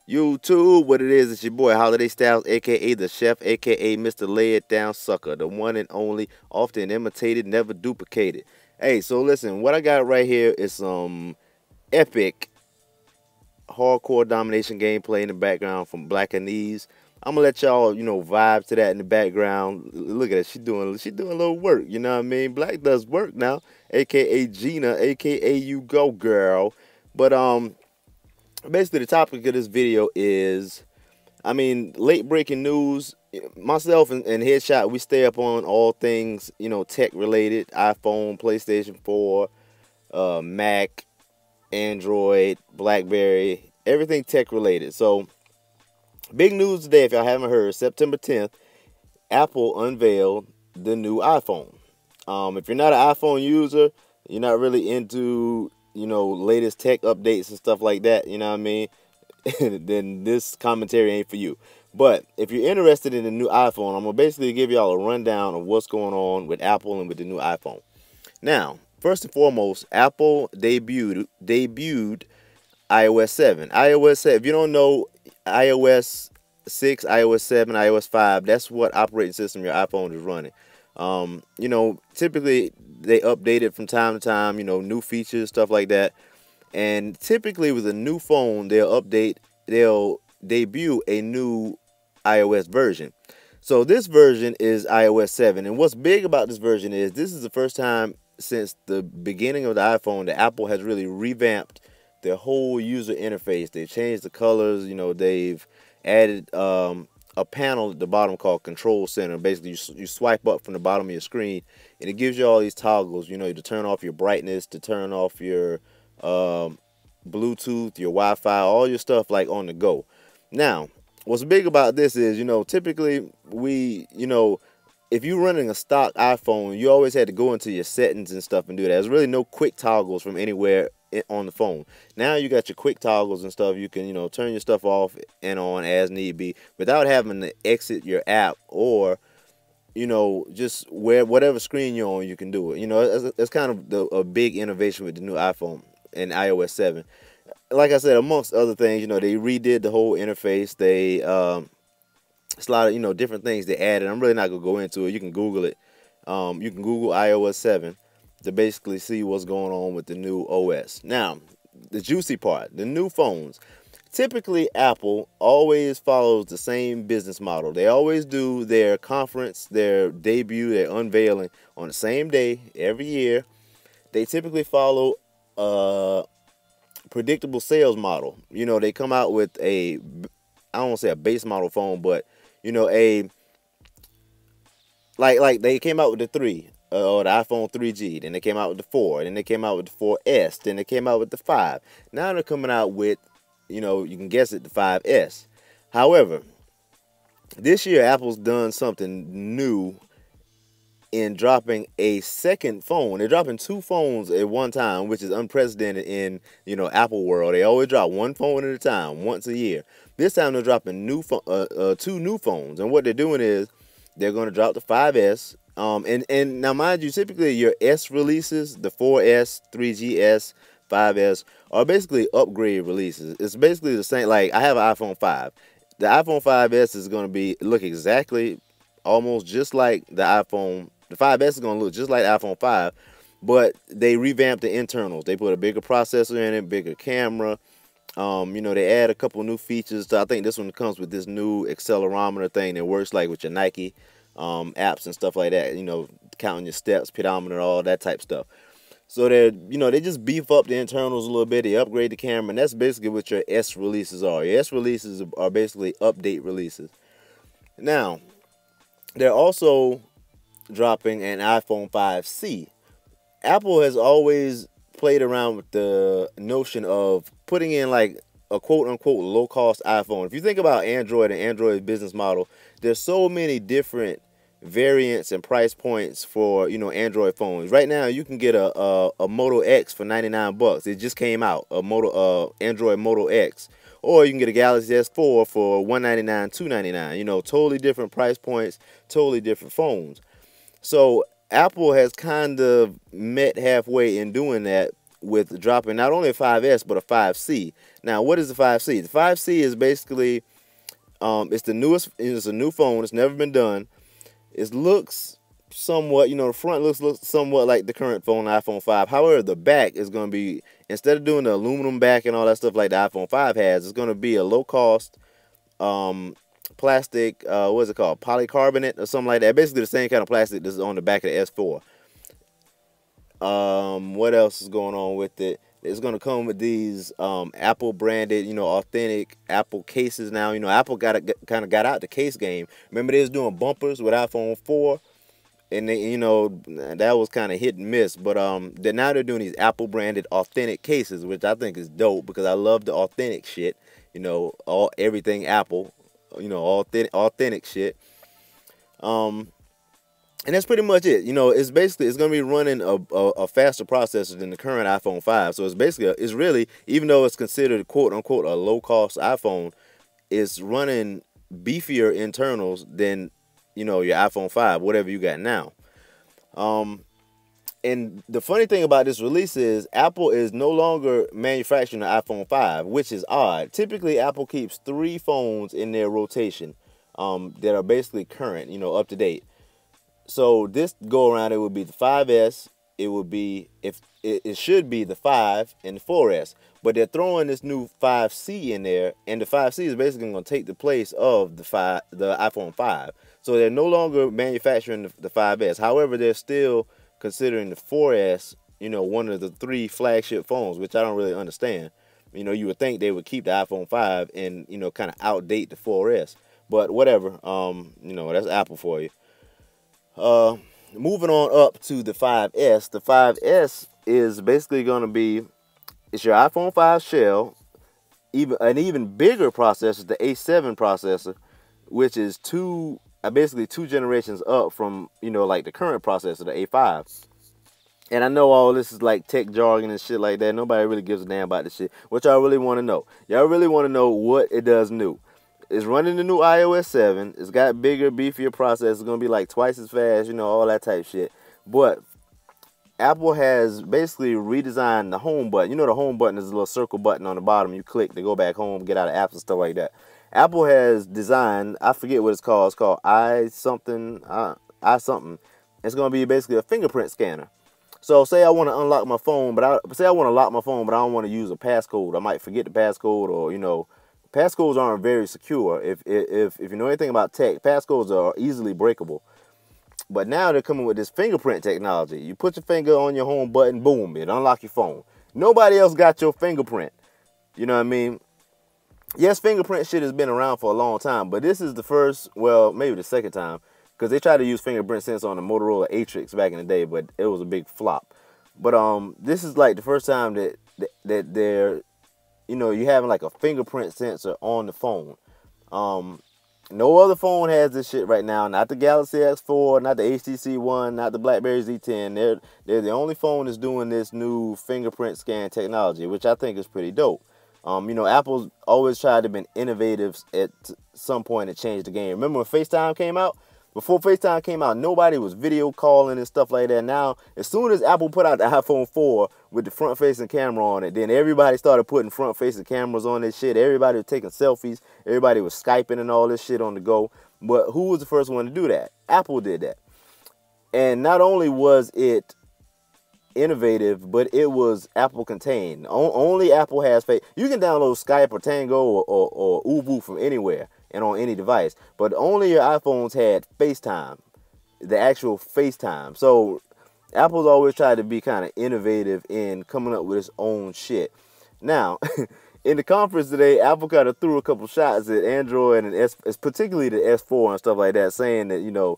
YouTube, what it is, it's your boy Holiday Styles, aka the Chef, aka Mr. Lay It Down Sucker, the one and only, often imitated, never duplicated. Hey, so listen, what I got right here is some epic hardcore domination gameplay in the background from Blaque. I'm gonna let y'all, vibe to that in the background. Look at it, she doing a little work. You know what I mean? Blaque does work now, aka Gina, aka you go girl. But basically the topic of this video is, late breaking news. Myself and Headshot, we stay up on all things, tech related: iPhone, PlayStation 4, Mac, Android, BlackBerry, everything tech related. So big news today, if y'all haven't heard, September 10th, Apple unveiled the new iPhone. If you're not an iPhone user, you're not really into, latest tech updates and stuff like that, you know what I mean? Then this commentary ain't for you. But if you're interested in the new iPhone, I'm going to basically give y'all a rundown of what's going on with Apple and with the new iPhone. Now, first and foremost, Apple debuted iOS 7. iOS 7, if you don't know, iOS 6, iOS 7, iOS 5, that's what operating system your iPhone is running. Typically they update it from time to time, new features, stuff like that. And typically with a new phone, they'll debut a new iOS version. So this version is iOS 7. And what's big about this version is this is the first time since the beginning of the iPhone that Apple has really revamped their whole user interface. They've changed the colors, they've added a panel at the bottom called Control Center. Basically, you swipe up from the bottom of your screen, and it gives you all these toggles, to turn off your brightness, to turn off your Bluetooth, your Wi-Fi, all your stuff like on the go. Now, what's big about this is, typically if you're running a stock iPhone, you always had to go into your settings and stuff and do that. There's really no quick toggles from anywhere on the phone. Now you got your quick toggles and stuff. You can, turn your stuff off and on as need be without having to exit your app or, just whatever screen you're on, you can do it. That's kind of a big innovation with the new iPhone and iOS 7. Like I said, amongst other things, they redid the whole interface. They it's a lot of different things they added. I'm really not gonna go into it. You can Google it. You can Google iOS 7 to basically see what's going on with the new OS. Now, the juicy part, the new phones. Typically, Apple always follows the same business model. They always do their conference, their debut, their unveiling on the same day every year. They typically follow a predictable sales model. They come out with I don't want to say a base model phone, but like they came out with the 3 or the iPhone 3G, then they came out with the 4, then they came out with the 4S, then they came out with the 5. Now they're coming out with, you can guess it, the 5S. However, this year Apple's done something new in dropping a second phone. They're dropping 2 phones at one time, which is unprecedented in, Apple world. They always drop one phone at a time, once a year. This time they're dropping 2 new phones, and what they're doing is they're going to drop the 5S. And now, mind you, typically your S releases, the 4S, 3GS, 5S, are basically upgrade releases. It's basically the same. Like, I have an iPhone 5. The iPhone 5S is going to look exactly, almost just like the iPhone. The 5S is going to look just like the iPhone 5, but they revamped the internals. They put a bigger processor in it, bigger camera. They add a couple new features. So I think this one comes with this new accelerometer thing that works like with your Nike apps and stuff like that. Counting your steps, pedometer, all that type stuff. So they just beef up the internals a little bit. They upgrade the camera, and that's basically what your S releases are. Your S releases are basically update releases. Now, they're also dropping an iPhone 5C. Apple has always played around with the notion of putting in like a quote-unquote low-cost iPhone. If you think about Android and Android's business model, there's so many different variants and price points for Android phones. Right now, you can get a Moto X for $99. It just came out, a Android Moto X, or you can get a Galaxy S4 for $199, $299. Totally different price points, totally different phones. So Apple has kind of met halfway in doing that with dropping not only a 5S but a 5C. Now, what is the 5C? The 5C is basically it's the newest. It's a new phone. It's never been done. It looks somewhat, the front looks somewhat like the current phone, iPhone 5. However, the back is going to be, instead of doing the aluminum back and all that stuff like the iPhone 5 has, it's going to be a low cost plastic. What is it called? Polycarbonate or something like that. Basically, the same kind of plastic that's on the back of the S4. What else is going on with it? It's going to come with these Apple branded, authentic Apple cases now. Apple kind of got out the case game. Remember they was doing bumpers with iPhone 4, and they, that was kind of hit and miss. But now they're doing these Apple branded authentic cases, which I think is dope because I love the authentic shit. Everything Apple, authentic shit. And that's pretty much it. It's basically, it's going to be running a faster processor than the current iPhone 5. So it's basically, it's really, even though it's considered quote unquote a low cost iPhone, it's running beefier internals than, your iPhone 5, whatever you got now. And the funny thing about this release is Apple is no longer manufacturing the iPhone 5, which is odd. Typically, Apple keeps 3 phones in their rotation that are basically current, up to date. So this go around, it would be the 5S. It would be, if it should be the 5 and the 4S, but they're throwing this new 5C in there, and the 5C is basically going to take the place of the iPhone 5. So they're no longer manufacturing the 5S. However, they're still considering the 4S, one of the 3 flagship phones, which I don't really understand. You would think they would keep the iPhone 5 and kind of outdate the 4S, but whatever. That's Apple for you. Moving on up to the 5S. The 5S is basically going to be, it's your iPhone 5 shell, an even bigger processor, the A7 processor, which is basically 2 generations up from, like the current processor, the A5. And I know all this is like tech jargon and shit like that. Nobody really gives a damn about this shit. What y'all really want to know? Y'all really want to know what it does new. It's running the new iOS 7. It's got bigger, beefier processor. It's going to be like twice as fast, all that type shit. But Apple has basically redesigned the home button. The home button is a little circle button on the bottom. You click to go back home, get out of apps and stuff like that. Apple has designed, I forget what it's called. It's called i something. It's going to be basically a fingerprint scanner. So say I want to unlock my phone, say I want to lock my phone, but I don't want to use a passcode. I might forget the passcode, or passcodes aren't very secure. If you know anything about tech, passcodes are easily breakable. But now they're coming with this fingerprint technology. You put your finger on your home button, boom, it unlock your phone. Nobody else got your fingerprint. You know what I mean? Yes, fingerprint shit has been around for a long time, but this is the first, well, maybe the second time, because they tried to use fingerprint sensor on the Motorola Atrix back in the day, but it was a big flop. But this is like the first time that they're, you having like a fingerprint sensor on the phone. No other phone has this shit right now. Not the Galaxy S4, not the HTC One, not the BlackBerry Z10. They're the only phone that's doing this new fingerprint scan technology, which I think is pretty dope. Apple's always tried to be innovative at some point to change the game. Remember when FaceTime came out? Before FaceTime came out, nobody was video calling and stuff like that. Now, as soon as Apple put out the iPhone 4 with the front-facing camera on it, then everybody started putting front-facing cameras on this shit. Everybody was taking selfies. Everybody was Skyping and all this shit on the go. But who was the first one to do that? Apple did that. And not only was it innovative, but it was Apple contained. Only Apple has face. You can download Skype or Tango or Ubu from anywhere and on any device, but only your iPhones had FaceTime, the actual FaceTime. So Apple's always tried to be kind of innovative in coming up with its own shit. Now, in the conference today, Apple kind of threw a couple shots at Android and particularly the S4 and stuff like that, saying that,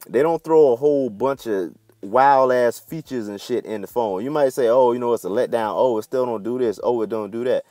they don't throw a whole bunch of wild ass features and shit in the phone. You might say, oh, it's a letdown. Oh, it still don't do this. Oh, it don't do that.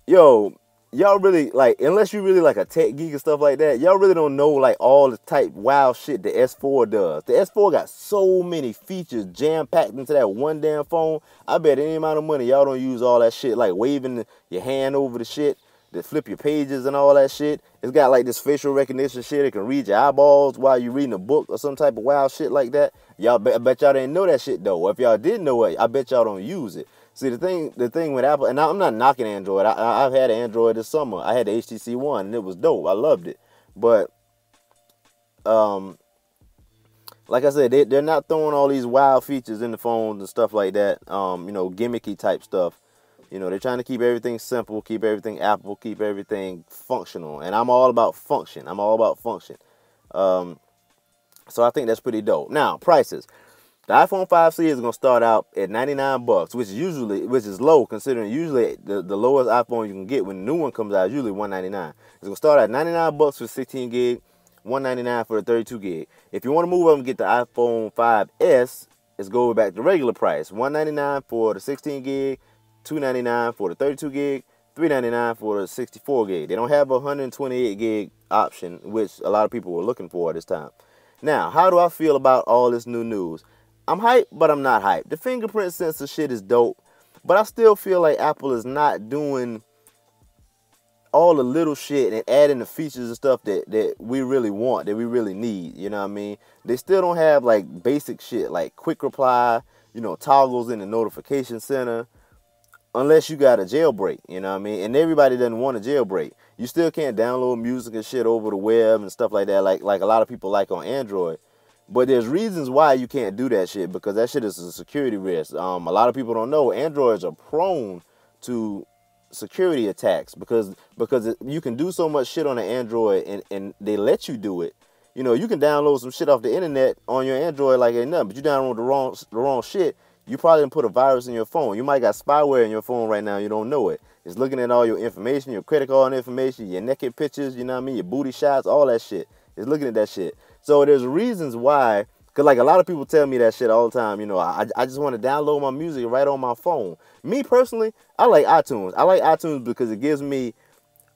Yo, y'all really, unless you really like a tech geek and stuff like that, y'all really don't know all the type wild shit the S4 does. The S4 got so many features jam-packed into that one damn phone. I bet any amount of money y'all don't use all that shit, like waving your hand over the shit to flip your pages and all that shit. It's got this facial recognition shit. It can read your eyeballs while you're reading a book or some type of wild shit like that. I bet y'all didn't know that shit though. If y'all did know it, I bet y'all don't use it. See, the thing with Apple, and I'm not knocking Android. I've had an Android this summer. I had the HTC One, and it was dope. I loved it. But like I said, they're not throwing all these wild features in the phones and stuff like that. You know, gimmicky type stuff. You know, they're trying to keep everything simple, keep everything Apple, keep everything functional. And I'm all about function. I'm all about function. So I think that's pretty dope. Now, prices. The iPhone 5C is going to start out at $99, which is low considering usually the lowest iPhone you can get when the new one comes out is usually $199. It's going to start at $99 for 16 gig, $199 for the 32 gig. If you want to move up and get the iPhone 5S, it's go back to regular price. $199 for the 16 gig, $299 for the 32 gig, $399 for the 64 gig. They don't have a 128 gig option, which a lot of people were looking for at this time. Now, how do I feel about all this new news? I'm hyped, but I'm not hyped. The fingerprint sensor shit is dope, but I still feel like Apple is not doing all the little shit and adding the features and stuff that we really want, that we really need. You know what I mean? They still don't have like basic shit like quick reply, you know, toggles in the notification center, unless you got a jailbreak, you know what I mean? And everybody doesn't want a jailbreak. You still can't download music and shit over the web and stuff like that, like a lot of people like on Android. But there's reasons why you can't do that shit, because that shit is a security risk. A lot of people don't know Androids are prone to security attacks because you can do so much shit on an Android and they let you do it. You know, you can download some shit off the internet on your Android like ain't nothing, but you download the wrong shit. You probably didn't put a virus in your phone. You might got spyware in your phone right now. You don't know it. It's looking at all your information, your credit card information, your naked pictures, you know what I mean, your booty shots, all that shit. It's looking at that shit. So there's reasons why, because like a lot of people tell me that shit all the time. You know, I just want to download my music right on my phone. Me personally, I like iTunes. I like iTunes because it gives me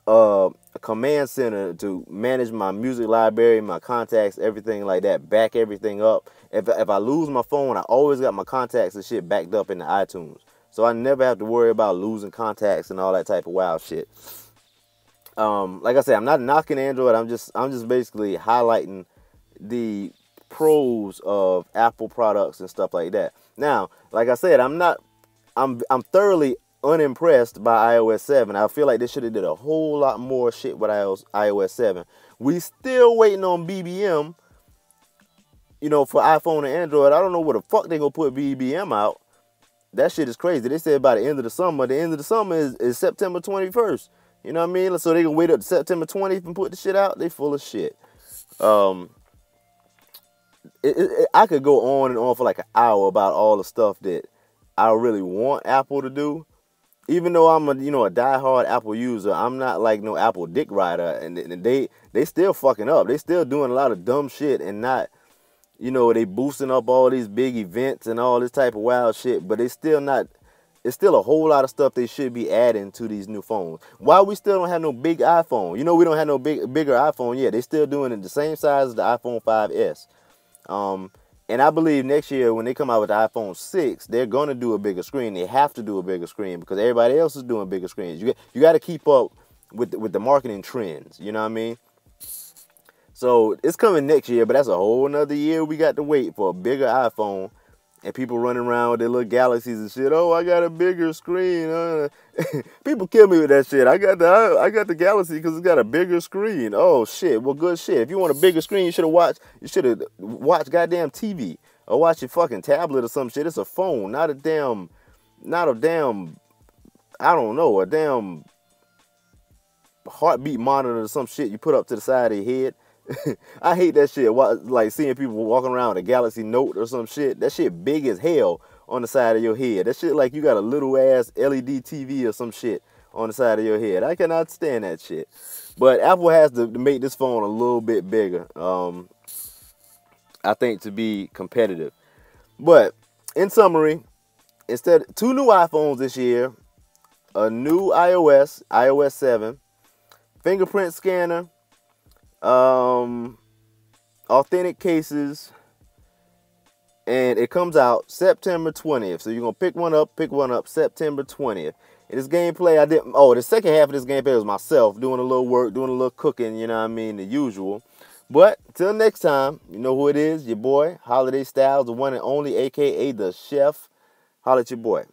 a command center to manage my music library, my contacts, everything like that, back everything up. If I lose my phone, I always got my contacts and shit backed up in the iTunes. So I never have to worry about losing contacts and all that type of wild shit. Like I said, I'm not knocking Android. I'm just basically highlighting the pros of Apple products and stuff like that. Now, like I said, I'm thoroughly unimpressed by iOS 7. I feel like they should have did a whole lot more shit with iOS 7. We still waiting on BBM, you know, for iPhone and Android. I don't know where the fuck they gonna put BBM out. That shit is crazy. They said by the end of the summer. The end of the summer is September 21st. You know what I mean? So they can wait up to September 20th and put the shit out. They full of shit. I could go on and on for like an hour about all the stuff that I really want Apple to do. Even though I'm a diehard Apple user, I'm not like no Apple dick rider. And they still fucking up. They still doing a lot of dumb shit and not, you know, they boosting up all these big events and all this type of wild shit. But they still not. It's still a whole lot of stuff they should be adding to these new phones. Why we still don't have no big iPhone? You know, we don't have no bigger iPhone yet. They still doing it the same size as the iPhone 5S. And I believe next year when they come out with the iPhone 6, they're going to do a bigger screen. They have to do a bigger screen because everybody else is doing bigger screens. You got to keep up with the marketing trends. You know what I mean? So it's coming next year, but that's a whole nother year we got to wait for a bigger iPhone. And people running around with their little galaxies and shit. Oh, I got a bigger screen. People kill me with that shit. I got the Galaxy because it's got a bigger screen. Oh shit. Well, good shit. If you want a bigger screen, you should have watched goddamn TV or watch your fucking tablet or some shit. It's a phone, not a damn. I don't know, a damn heartbeat monitor or some shit you put up to the side of your head. I hate that shit. Like seeing people walking around with a Galaxy Note or some shit. That shit big as hell on the side of your head. That shit like you got a little ass LED TV or some shit on the side of your head. I cannot stand that shit. But Apple has to make this phone a little bit bigger. I think to be competitive. But in summary, instead 2 new iPhones this year, a new iOS 7, fingerprint scanner, authentic cases, and it comes out September 20th. So you're gonna pick one up September 20th. And this gameplay the second half of this gameplay was myself doing a little work, doing a little cooking, you know what I mean, the usual. But till next time, you know who it is, your boy, Holiday Styles, the one and only, aka the chef. Holla at your boy.